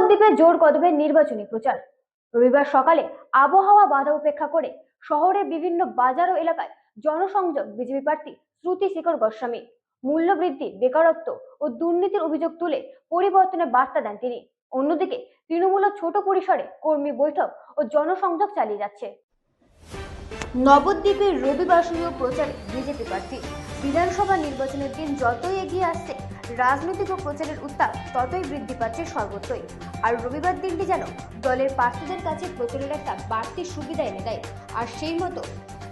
নবদ্বীপে জোর কদমে নির্বাচনী প্রচার। রবিবার সকালে আবহাওয়া বাধা উপেক্ষা করে শহরের বিভিন্ন বাজার ও এলাকায় জনসংযোগ বিজেপি প্রার্থী শ্রুতি শেখর গোস্বামী। মূল্য বৃদ্ধি, বেকারত্ব ও দুর্নীতির অভিযোগ তুলে পরিবর্তনের বার্তা দেন তিনি। অন্যদিকে তৃণমূল ছোট পরিসরে কর্মী বৈঠক ও জনসংযোগ চালিয়ে যাচ্ছে। নবদ্বীপের রবিবার শুরু প্রচারে বিজেপি প্রার্থী। বিধানসভা নির্বাচনের দিন যতই এগিয়ে আসছে, রাজনৈতিক ও প্রচারের উত্তাপ ততই বৃদ্ধি পাচ্ছে সর্বত্রই। আর রবিবার দিনটি যেন দলের প্রার্থীদের কাছে প্রচারের একটা বাড়তি সুবিধা এনে দেয়। আর সেই মতো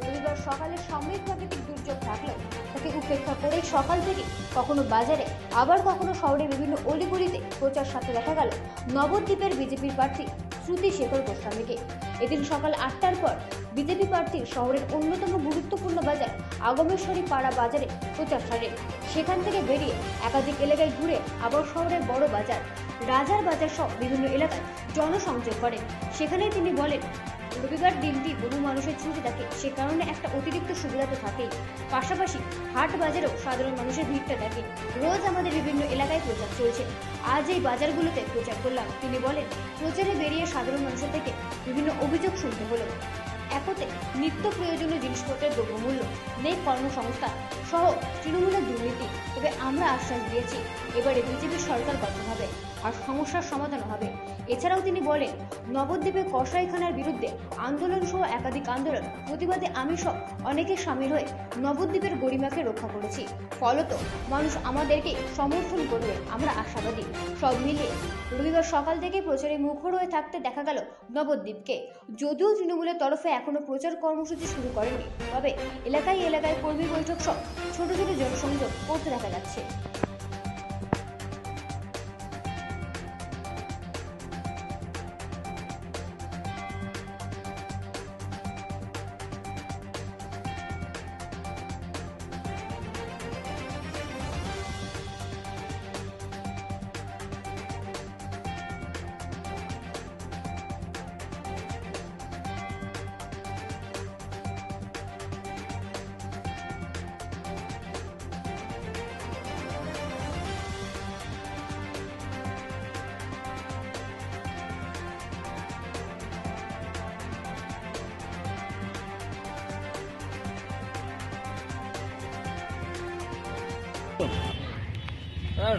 রবিবার সকালে সাময়িক প্রাকৃতিক দুর্যোগ থাকলেও তাকে উপেক্ষা করে সকাল থেকে কখনো বাজারে, আবার কখনো শহরের বিভিন্ন অলিগলিতে প্রচার সাথে দেখা গেল নবদ্বীপের বিজেপির প্রার্থী শ্রুতি শেখর গোস্বামীকে। এদিন সকাল 8টার পর বিজেপি প্রার্থীর শহরের অন্যতম গুরুত্বপূর্ণ বাজার আগমেশ্বরী পাড়া বাজারে প্রচার সারে। সেখান থেকে বেরিয়ে একাধিক এলাকায় ঘুরে আবার শহরের বড় বাজার, রাজার বাজার সহ বিভিন্ন এলাকায় জনসংযোগ করেন। সেখানেই তিনি বলেন, রবিবার দিনটি বহু মানুষের ছুটি থাকে, সে কারণে একটা অতিরিক্ত সুবিধা তো থাকেই। পাশাপাশি হাট বাজারেও সাধারণ মানুষের ভিড়টা থাকে। রোজ আমাদের বিভিন্ন এলাকায় প্রচার চলছে, আজ এই বাজারগুলোতে প্রচার করলাম। তিনি বলেন, প্রচারে বেরিয়ে সাধারণ মানুষের থেকে বিভিন্ন অভিযোগ শুনতে হলো। একতে নিত্য প্রয়োজনীয় জিনিসপত্রের দ্রব্যমূল্য নেই, কর্মসংস্থান সহ তৃণমূলের দুর্নীতি। তবে আমরা আশ্বাস দিয়েছি, এবারে বিজেপি সরকার গঠন হবে আর সমস্যার সমাধান হবে। এছাড়াও তিনি বলেন, নবদ্বীপে কসাইখানার বিরুদ্ধে আন্দোলন সহ একাধিক আন্দোলন প্রতিবাদে আমি সহ অনেকে সামিল হয়ে নবদ্বীপের গরিমাকে রক্ষা করেছি। ফলত মানুষ আমাদেরকে সমর্থন করবে, আমরা আশাবাদী। সব মিলিয়ে রবিবার সকাল থেকে প্রচারে মুখর হয়ে থাকতে দেখা গেল নবদ্বীপকে। যদিও তৃণমূলের তরফে এখনো প্রচার কর্মসূচি শুরু করেনি, তবে এলাকায় এলাকায় কর্মী বৈঠক সহ ছোট ছোট জনসংযোগ করতে দেখা যাচ্ছে।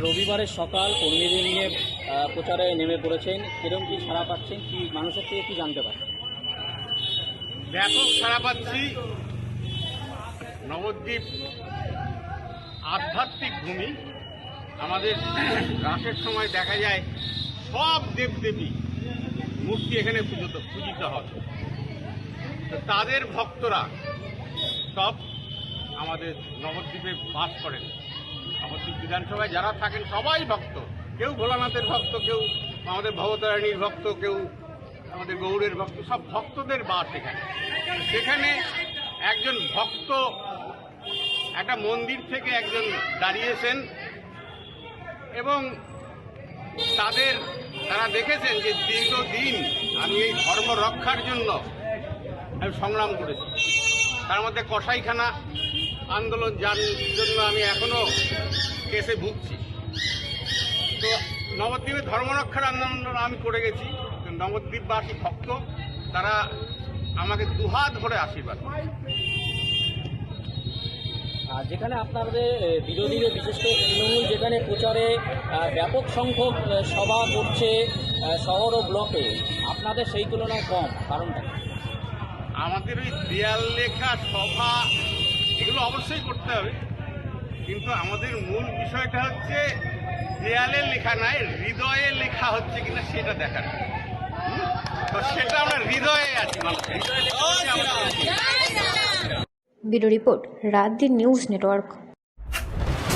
রবিবারের সকাল কর্মীদের নিয়ে প্রচারে নেমে পড়েছেন, কিরকম কি সাড়া পাচ্ছেন, কি মানুষের থেকে কি জানতে পারছেন? ব্যাপক সাড়া পাচ্ছি। নবদ্বীপ আধ্যাত্মিক ভূমি। আমাদের রাসের সময় দেখা যায় সব দেবদেবী মূর্তি এখানে পূজিত হয়। তাদের ভক্তরা সব আমাদের নবদ্বীপে বাস করেন। নবদ্বীপ বিধানসভায় যারা থাকেন সবাই ভক্ত। কেউ ভোলানাথের ভক্ত, কেউ আমাদের ভবতারিণীর ভক্ত, কেউ আমাদের গৌড়ের ভক্ত। সব ভক্তদের বাস এখানে। সেখানে একজন ভক্ত একটা মন্দির থেকে একজন দাঁড়িয়েছেন এবং তারা দেখেছেন যে দীর্ঘদিন আমি এই ধর্ম রক্ষার জন্য আমি সংগ্রাম করেছি। তার মধ্যে কসাইখানা আন্দোলন, যার জন্য আমি এখনো কেসে ভুগছি। তো নবদ্বীপে ধর্মরক্ষার আন্দোলন আমি করে গেছি। নবদ্বীপবাসী ভক্ত তারা আমাকে দুহাত ধরে আশীর্বাদ। যেখানে আপনাদের বিরোধীদের, বিশেষ করে তৃণমূল যেখানে প্রচারে ব্যাপক সংখ্যক সভা করছে শহর ও ব্লকে, আপনাদের সেই তুলনায় কম, কারণটা? আমাদের ওই দেয়াল লেখা সভা এগুলো অবশ্যই করতে হবে, কিন্তু আমাদের মূল বিষয়টা হচ্ছে দেয়ালে লেখা নয়, হৃদয়ে লেখা হচ্ছে কিনা সেটা দেখার। তো সেটা আমরা হৃদয়ে আছি, ব্যুরো রিপোর্ট, রাত দিন নিউজ নেটওয়ার্ক।